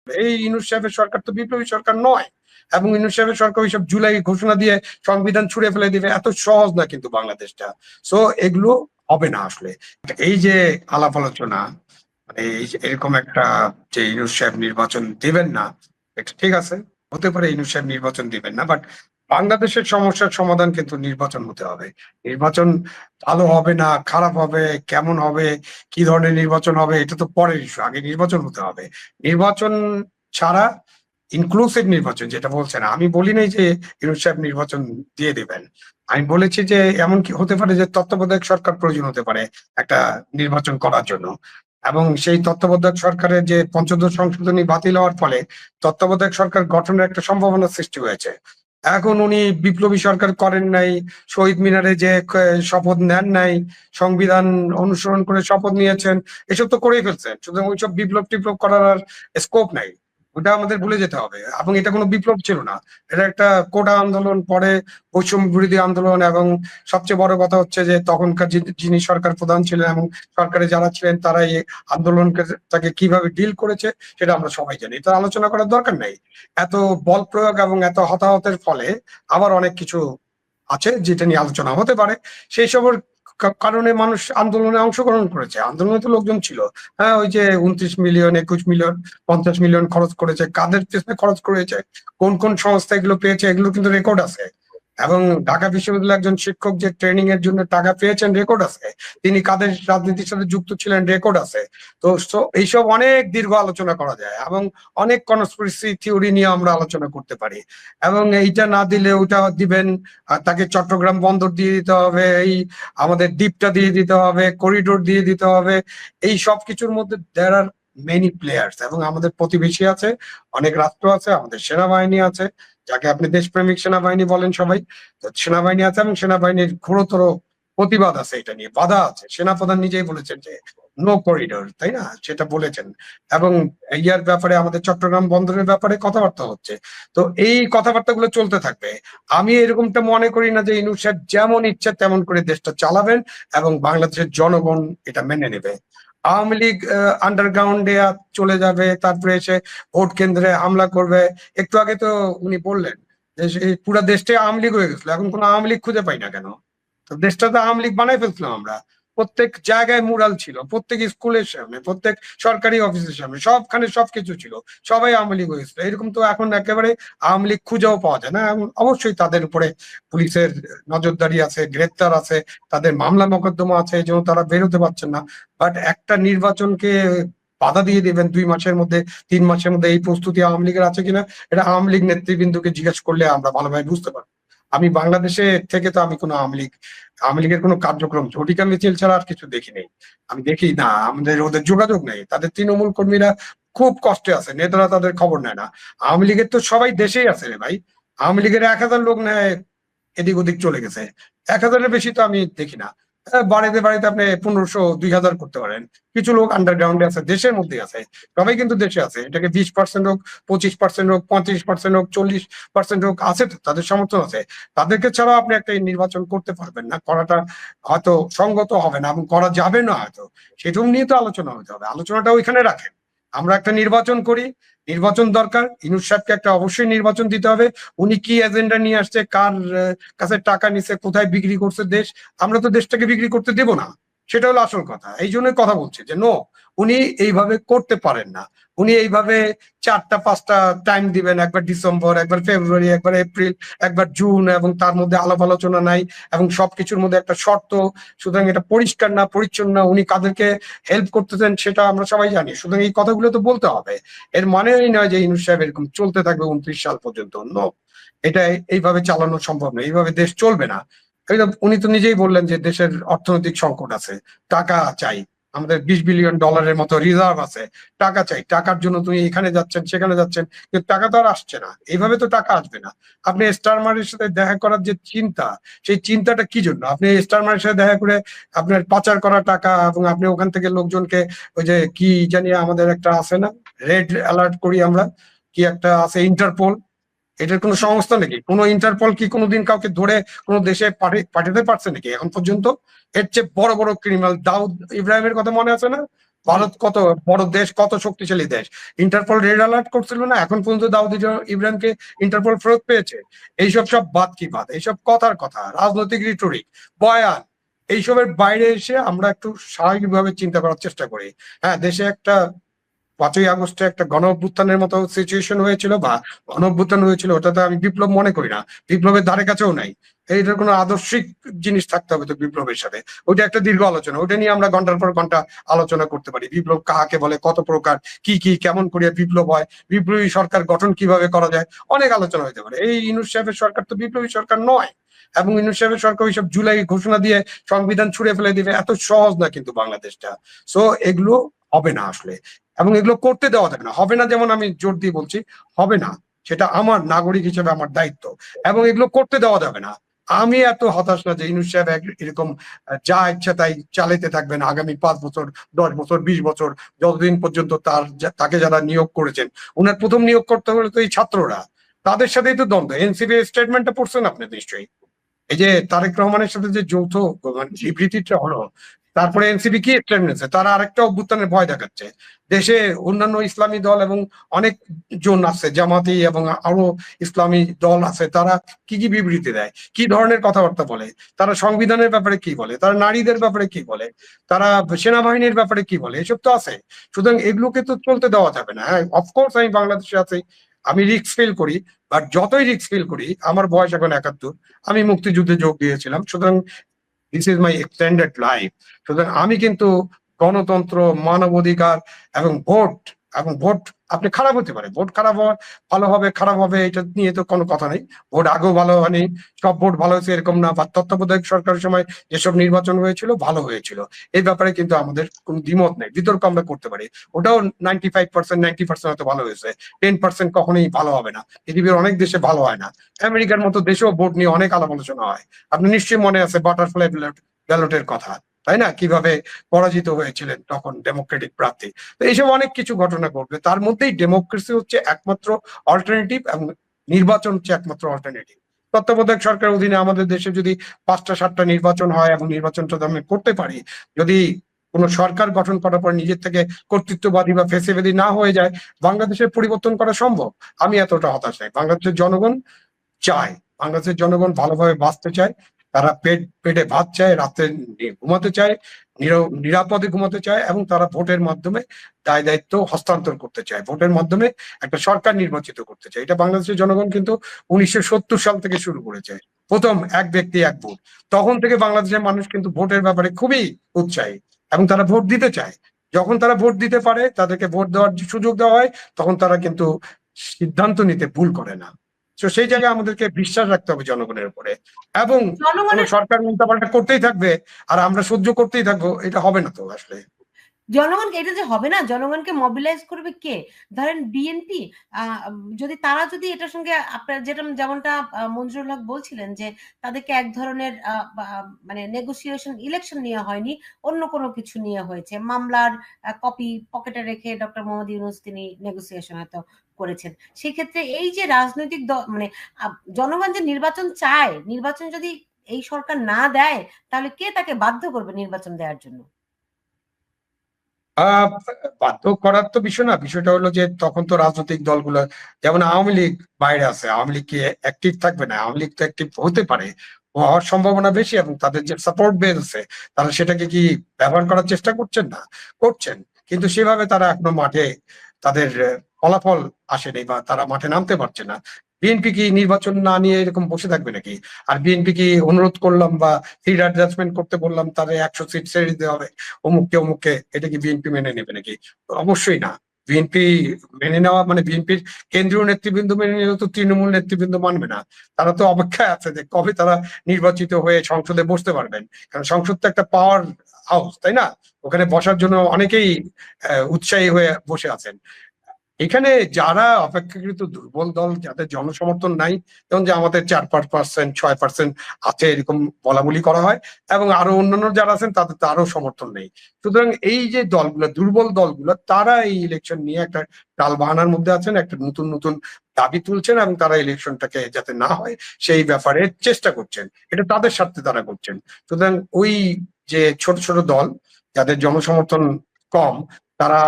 এই ইউনূস সাহেবের সরকার তো বিপ্লবী সরকার নয়, এবং ইউনূস সাহেবের সরকার ওইসব জুলাই ঘোষণা দিয়ে সংবিধান ছুঁড়ে ফেলে দিবে, এত সহজ না কিন্তু বাংলাদেশটা। সো এগুলো হবে না আসলে। এই যে আলাপ আলোচনা, মানে এরকম একটা, যে ইউনূস সাহেব নির্বাচন দিবেন না, এটা ঠিক আছে, হতে পারে ইউনূস সাহেব নির্বাচন দিবেন না, বাট বাংলাদেশের সমস্যার সমাধান কিন্তু নির্বাচন হতে হবে। নির্বাচন ভালো হবে না খারাপ হবে, কেমন হবে, কি ধরনের নির্বাচন হবে, এটা তো পরের ইস্যু, আগে নির্বাচন হতে হবে। নির্বাচন ছাড়া, ইনক্লুসিভ নির্বাচন যেটা বলছেন, আমি বলি নাই যে ইউনূস সাহেব নির্বাচন দিয়ে দিবেন। আমি বলেছি যে এমন কি হতে পারে যে তত্ত্বাবধায়ক সরকার প্রয়োজন হতে পারে একটা নির্বাচন করার জন্য, এবং সেই তত্ত্বাবধায়ক সরকারের যে পঞ্চদশ সংশোধনী বাতিল হওয়ার ফলে তত্ত্বাবধায়ক সরকার গঠনের একটা সম্ভাবনা সৃষ্টি হয়েছে। এখন উনি বিপ্লবী সরকার করেন নাই, শহীদ মিনারে যে শপথ নেন নাই, সংবিধান অনুসরণ করে শপথ নিয়েছেন, এসব তো করেই ফেলছেন, সুতরাং ওইসব বিপ্লব টিপ্লব করার আর স্কোপ নাই। ওটা আমাদের ভুলে যেতে হবে, এবং এটা কোনো বিপ্লব ছিল না, এটা একটা কোটা আন্দোলন, পরে বৈষম্য বিরোধী আন্দোলন, এবং সবচেয়ে বড় কথা হচ্ছে যে তখনকার যিনি সরকার প্রধান ছিলেন এবং সরকারে যারা ছিলেন তারা এই আন্দোলনকে তাকে কিভাবে ডিল করেছে সেটা আমরা সবাই জানি, এটা আলোচনা করার দরকার নেই। এত বল প্রয়োগ এবং এত হতাহতের ফলে আবার অনেক কিছু আছে যেটা নিয়ে আলোচনা হতে পারে। সেই সবের কারণে মানুষ আন্দোলনে অংশগ্রহণ করেছে, আন্দোলনে তো লোকজন ছিল। হ্যাঁ, ওই যে 29 মিলিয়ন, 21 মিলিয়ন, 50 মিলিয়ন খরচ করেছে, কাদের পেছনে খরচ করেছে, কোন কোন সংস্থা এগুলো পেয়েছে, এগুলো কিন্তু রেকর্ড আছে। এবং ঢাকা বিশ্ববিদ্যালয়ের একজন শিক্ষক যে ট্রেনিং এর জন্য টাকা পেয়েছেন, রেকর্ড আছে। তিনি কাদের রাজনীতির সাথে যুক্ত ছিলেন, রেকর্ড আছে। তো এইসব অনেক দীর্ঘ আলোচনা করা যায়, এবং অনেক কনস্পিরেসি থিওরি নিয়ে আমরা আলোচনা করতে পারি। এবং এইটা না দিলে ওটা দিবেন, তাকে চট্টগ্রাম বন্দর দিয়ে দিতে হবে, এই আমাদের দ্বীপটা দিয়ে দিতে হবে, করিডোর দিয়ে দিতে হবে। এই সব কিছুর মধ্যে দেয়ার আর মেনি প্লেয়ার্স, এবং আমাদের প্রতিবেশী আছে, অনেক রাষ্ট্র আছে, আমাদের সেনাবাহিনী আছে, যাকে আপনি দেশপ্রেমিক সেনাবাহিনী বলেন সবাই। তো সেনাবাহিনী আছে, এবং সেনাবাহিনীর ঘোরতর প্রতিবাদ আছে, এটা নিয়ে বাধা আছে। সেনাপ্রধান নিজেই বলেছেন যে নো করিডোর, তাই না, সেটা বলেছেন। এবং ইয়ার ব্যাপারে, আমাদের চট্টগ্রাম বন্দরের ব্যাপারে কথাবার্তা হচ্ছে। তো এই কথাবার্তাগুলো চলতে থাকবে। আমি এরকমটা মনে করি না যে ইউনূস সাহেব যেমন ইচ্ছা তেমন করে দেশটা চালাবেন এবং বাংলাদেশের জনগণ এটা মেনে নেবে। আওয়ামী লীগ আন্ডারগ্রাউন্ডে চলে যাবে, তারপরে এসে ভোট কেন্দ্রে হামলা করবে। একটু আগে তো উনি বললেন যে পুরো দেশটাই আওয়ামী লীগ হয়ে গেছিল, এখন কোনো আওয়ামী লীগ খুঁজে পাই না কেন? তো দেশটা তো আওয়ামী লীগ বানাই ফেলছিলাম আমরা। প্রত্যেক জায়গায় মুরাল ছিল, প্রত্যেক স্কুলের সামনে, প্রত্যেক সরকারি অফিসের সামনে, সবখানে সবকিছু ছিল, সবাই আওয়ামী লীগ হয়েছিল। এরকম তো এখন একেবারে আওয়ামী লীগ খুঁজেও পাওয়া যায় না। অবশ্যই তাদের উপরে পুলিশের নজরদারি আছে, গ্রেপ্তার আছে, তাদের মামলা মোকদ্দমা আছে, এই জন্য তারা বেরোতে পারছেন না। বাট একটা নির্বাচনকে বাধা দিয়ে দিবেন 2 মাসের মধ্যে, 3 মাসের মধ্যে, এই প্রস্তুতি আওয়ামী লীগের আছে কিনা এটা আওয়ামী লীগ নেতৃবৃন্দকে জিজ্ঞেস করলে আমরা ভালোভাবে বুঝতে পারবো। আমি বাংলাদেশে থেকে তো আমি কোনো আওয়ামী লীগের কোনো কার্যক্রম, ঝটিকা মিছিল ছাড়া আর কিছু দেখি নেই। আমি দেখি না, আমাদের ওদের যোগাযোগ নেই, তাদের তৃণমূল কর্মীরা খুব কষ্টে আছে, নেতারা তাদের খবর নেয় না। আওয়ামী লীগের তো সবাই দেশেই আছে রে ভাই। আওয়ামী লীগের 1,000 লোক নেয় এদিক ওদিক চলে গেছে, 1,000-এর বেশি তো আমি দেখি না। বাড়িতে বাড়িতে আপনি 1,500, 2,000 করতে পারেন। কিছু লোক আন্ডারগ্রাউন্ডে আছে, দেশের মধ্যে আছে, সবাই কিন্তু দেশে আছে। এটাকে 20% হোক, 25% হোক, 35% হোক, 40% হোক, আছে তো, তাদের সমর্থন আছে। তাদেরকে ছাড়াও আপনি একটা নির্বাচন করতে পারবেন না, করাটা হয়তো সঙ্গত হবে না, এবং করা যাবে না হয়তো। সেটাও নিয়ে তো আলোচনা হতে হবে, আলোচনাটা ওইখানে রাখেন। আমরা একটা নির্বাচন করি, নির্বাচন দরকার, ইউনূস সাহেবকে একটা অবশ্যই নির্বাচন দিতে হবে। উনি কি এজেন্ডা নিয়ে আসছে, কার কাছে টাকা নিছে, কোথায় বিক্রি করছে দেশ, আমরা তো দেশটাকে বিক্রি করতে দেব না। সেটা হলো আসল কথা। এই জন্যই কথা বলছি যে নো, উনি এইভাবে করতে পারেন না। উনি এইভাবে 4টা 5টা টাইম দিবেন, একবার ডিসেম্বর, একবার ফেব্রুয়ারি, একবার এপ্রিল, একবার জুন, এবং তার মধ্যে আলাপ আলোচনা নাই, এবং সবকিছুর মধ্যে একটা শর্ত। সুতরাং এটা পরিষ্কার না, পরিচ্ছন্ন না, উনি কাদেরকে হেল্প করতেছেন সেটা আমরা সবাই জানি। সুতরাং এই কথাগুলো তো বলতে হবে। এর মানে এই নয় যে ইউনূস সাহেব এরকম চলতে থাকবে 29 সাল পর্যন্ত। নো, এটা এইভাবে চালানো সম্ভব নয়, এইভাবে দেশ চলবে না। উনি তো নিজেই বললেন যে দেশের অর্থনৈতিক সংকট আছে, টাকা চাই, আমাদের $20 বিলিয়ন মতো রিজার্ভ আছে, টাকা চাই। টাকার জন্য তুমি এখানে যাচ্ছেন, সেখানে যাচ্ছেন, কিন্তু টাকা তো আর আসছে না, এইভাবে তো টাকা আসবে না। আপনি স্টারমারের সাথে দেখা করার যে চিন্তা, সেই চিন্তাটা কি জন্য? আপনি স্টারমারের সাথে দেখা করে আপনার পাচার করা টাকা, এবং আপনি ওখান থেকে লোকজনকে, ওই যে কি জানি আমাদের একটা আছে না, রেড অ্যালার্ট করি আমরা, কি একটা আছে, ইন্টারপোল, এটার কোনো সংস্থা নাকি? কোনো ইন্টারপল কি কোনোদিন কাউকে ধরে কোনো দেশে পাঠাতে পারছে নাকি এখন পর্যন্ত? এর চেয়ে বড় বড় ক্রিমিনাল, দাউদ ইব্রাহিমের কথা মনে আছে না? ভারত কত বড় দেশ, কত শক্তিশালী দেশ, ইন্টারপোল রেড অ্যালার্ট করছিল না? এখন পর্যন্ত দাউদ ইব্রাহিমকে ইন্টারপোল ফেরত পেয়েছে। এইসব সব বাদ কি বাদ, এইসব কথার কথা, রাজনৈতিক রিটরিক, বয়ান, এইসবের বাইরে এসে আমরা একটু স্বাভাবিকভাবে চিন্তা করার চেষ্টা করি। হ্যাঁ, দেশে একটা 5ই আগস্টে একটা গণ অভ্যুত্থানের মতো সিচুয়েশন হয়েছিল বা গণ অভ্যুত্থান হয়েছিল, ওটাতে আমি বিপ্লব মনে করি না, বিপ্লবের ধারে কাছেও নাই। এইটার কোনো আদর্শিক জিনিস থাকতে হবে তো বিপ্লবের সাথে, ওইটা একটা দীর্ঘ আলোচনা, ওইটা নিয়ে আমরা ঘন্টার পর ঘন্টা আলোচনা করতে পারি। বিপ্লব কাকে বলে, কত প্রকার, কি কি কেমন করিয়া বিপ্লব হয়, বিপ্লবী সরকার গঠন কিভাবে করা যায়, অনেক আলোচনা হতে পারে। এই ইউনূস সাহেবের সরকার তো বিপ্লবী সরকার নয়, এবং ইউনূস সাহেবের সরকার ওইসব জুলাই ঘোষণা দিয়ে সংবিধান ছুড়ে ফেলে দিবে, এত সহজ না কিন্তু বাংলাদেশটা। সো এগুলো হবে না আসলে, এবং এগুলো করতে দেওয়া যাবে না। হবে না যেমন আমি জোর দিয়ে বলছি, হবে না, সেটা আমার নাগরিক হিসেবে আমার দায়িত্ব, এবং এগুলো করতে দেওয়া যাবে না। আমি এত হতাশ না যে ইউনূস সাহেব এরকম যা ইচ্ছা তাই চালাতে থাকবেন আগামী 5 বছর, 10 বছর, 20 বছর, যতদিন পর্যন্ত তাকে যারা নিয়োগ করেছেন। উনার প্রথম নিয়োগ করতে হলে তো এই ছাত্ররা, তাদের সাথেই তো দ্বন্দ্ব। এনসিপি স্টেটমেন্টটা পড়ছেন আপনি নিশ্চয়ই, এই যে তারেক রহমানের সাথে যে যৌথ মানে বিবৃতিটা হলো, তারপরে এনসিপি কি স্ট্যান্ড নিয়েছে? তারা আরেকটা অভ্যুত্থানের ভয় দেখাচ্ছে। দেশে অন্যান্য ইসলামী দল এবং অনেক জন আছে, জামাতি এবং আরো ইসলামী দল আছে, তারা কি কি বিবৃতি দেয়, কি ধরনের কথাবার্তা বলে, তারা সংবিধানের ব্যাপারে কি বলে, তারা নারীদের ব্যাপারে কি বলে, তারা সেনাবাহিনীর ব্যাপারে কি বলে, এসব তো আছে। সুতরাং এগুলোকে তো চলতে দেওয়া যাবে না। হ্যাঁ, অফকোর্স আমি বাংলাদেশে আছি, আমি রিস্ক ফিল করি, বাট যতই রিস্ক ফিল করি, আমার বয়স এখন 71, আমি মুক্তিযুদ্ধে যোগ দিয়েছিলাম, সুতরাং this is my extended life. সুতরাং আমি কিন্তু গণতন্ত্র, মানবাধিকার এবং ভোট, এবং ভোট আপনি খারাপ হতে পারে, ভোট খারাপ হওয়া, ভালো হবে খারাপ হবে এটা নিয়ে তো কোনো কথা নেই। ভোট আগেও ভালো হয়নি, সব ভোট ভালো হয়েছে এরকম না, বা তত্ত্বাবধায়ক সরকারের সময় যেসব নির্বাচন হয়েছিল ভালো হয়েছিল, এই ব্যাপারে কিন্তু আমাদের কোনো দ্বিমত নেই, বিতর্ক আমরা করতে পারি। ওটাও 95%, 90% হয়তো ভালো হয়েছে, 10% কখনোই ভালো হবে না। পৃথিবীর অনেক দেশে ভালো হয় না, আমেরিকার মতো দেশেও ভোট নিয়ে অনেক আলাপ আলোচনা হয়। আপনি নিশ্চয়ই মনে আছে বাটারফ্লাই ব্যালটের কথা, তাই না? কিভাবে পরাজিত হয়েছিলেন তখন ডেমোক্রেটিক প্রার্থী। তো এইসব অনেক কিছু ঘটনা ঘটবে, তার মধ্যেই ডেমোক্রেসি হচ্ছে একমাত্র অল্টারনেটিভ, এবং নির্বাচন হচ্ছে একমাত্র অল্টারনেটিভ। তত্ত্বাবধায়ক সরকারের অধীনে আমাদের দেশে যদি 5টা 7টা নির্বাচন হয় এবং নির্বাচনটা আমি করতে পারি, যদি কোন সরকার গঠন করার পর নিজের থেকে কর্তৃত্ববাদী বা ফেসিবাদী না হয়ে যায়, বাংলাদেশের পরিবর্তন করা সম্ভব। আমি এতটা হতাশ নাই। বাংলাদেশের জনগণ চায়, বাংলাদেশের জনগণ ভালোভাবে বাঁচতে চায়, তারা পেটে ভাত চায়, রাতে ঘুমাতে চায়, নিরাপদে ঘুমাতে চায়, এবং তারা ভোটের মাধ্যমে দায় দায়িত্ব হস্তান্তর করতে চায়, ভোটের মাধ্যমে একটা সরকার নির্বাচিত করতে চায়। এটা বাংলাদেশের জনগণ কিন্তু 1970 সাল থেকে শুরু করেছে, প্রথম এক ব্যক্তি এক ভোট। তখন থেকে বাংলাদেশের মানুষ কিন্তু ভোটের ব্যাপারে খুবই উৎসাহী, এবং তারা ভোট দিতে চায়। যখন তারা ভোট দিতে পারে, তাদেরকে ভোট দেওয়ার সুযোগ দেওয়া হয়, তখন তারা কিন্তু সিদ্ধান্ত নিতে ভুল করে না। তো সেই জায়গায় আমাদেরকে বিশ্বাস রাখতে হবে জনগণের উপরে, এবং কোন জনগণের সরকার উল্টাপাল্টা করতেই থাকবে আর আমরা সহ্য করতেই থাকবো, এটা হবে না তো আসলে। জনগণকে এটা যে হবে না, জনগণকে মোবিলাইজ করবে কে? ধরেন বিএনপি, যদি তারা যদি এটার সঙ্গে আপনার যেমনটা মঞ্জুরুল হক বলছিলেন যে তাদেরকে এক ধরনের মানে নেগোসিয়েশন, ইলেকশন নিয়ে হয়নি, অন্য কোনো কিছু নিয়ে হয়েছে, মামলার কপি পকেটে রেখে ডক্টর মোহাম্মদ ইউনূস তিনি নেগোসিয়েশন হয়তো করেছেন। সেক্ষেত্রে এই যে রাজনৈতিক মানে জনগণ যে নির্বাচন চায়, নির্বাচন যদি এই সরকার না দেয়, তাহলে কে তাকে বাধ্য করবে নির্বাচন দেওয়ার জন্য? আহ বাধ্য করার তো বিষয় না, বিষয়টা হলো যে তখন তো রাজনৈতিক দলগুলো, যেমন আওয়ামী লীগ বাইরে আছে, আওয়ামী লীগ কি অ্যাক্টিভ থাকবে না? আওয়ামী লীগ তো অ্যাক্টিভ হতে পারে, হওয়ার সম্ভাবনা বেশি, এবং তাদের যে সাপোর্ট বেস আছে, তারা সেটাকে কি ব্যবহার করার চেষ্টা করছেন না? করছেন, কিন্তু সেভাবে তারা এখনো মাঠে তাদের ফলাফল আসেনি, বা তারা মাঠে নামতে পারছে না। বিএনপি কি নির্বাচন না নিয়ে এরকম বসে থাকবে নাকি? আর বিএনপি কি অনুরোধ করলাম বা সিট অ্যাডজাস্টমেন্ট করতে বললাম তাদের 100 সিট ছেড়ে দিতে হবে অমুককে অমুককে, এটা কি বিএনপি মেনে নেবে নাকি? অবশ্যই না। বিএনপি মেনে নেওয়া মানে বিএনপির কেন্দ্রীয় নেতৃবৃন্দ মেনে নিলে তো তৃণমূল নেতৃবৃন্দ মানবে না। তারা তো অপেক্ষায় আছে যে কবে তারা নির্বাচিত হয়ে সংসদে বসতে পারবেন, কারণ সংসদ তো একটা পাওয়ার হাউস, তাই না? ওখানে বসার জন্য অনেকেই উৎসাহী হয়ে বসে আছেন। এখানে যারা অপেক্ষাকৃত দুর্বল দল, যাদের জনসমর্থন নাই, যেমন যে আমাদের 4-5%, 6% আছে এরকম বলা বলি করা হয়, এবং আরো অন্যান্য যারা আছেন তাদের তো আরো সমর্থন নেই। সুতরাং এই যে দলগুলো, দুর্বল দলগুলো, তারা এই ইলেকশন নিয়ে একটা টাল বাহানার মধ্যে আছেন, একটা নতুন নতুন দাবি তুলছেন, এবং তারা ইলেকশনটাকে যাতে না হয় সেই ব্যাপারে চেষ্টা করছেন। এটা তাদের স্বার্থে তারা করছেন। সুতরাং ওই যে ছোট ছোট দল, যাদের জনসমর্থন কম, তারা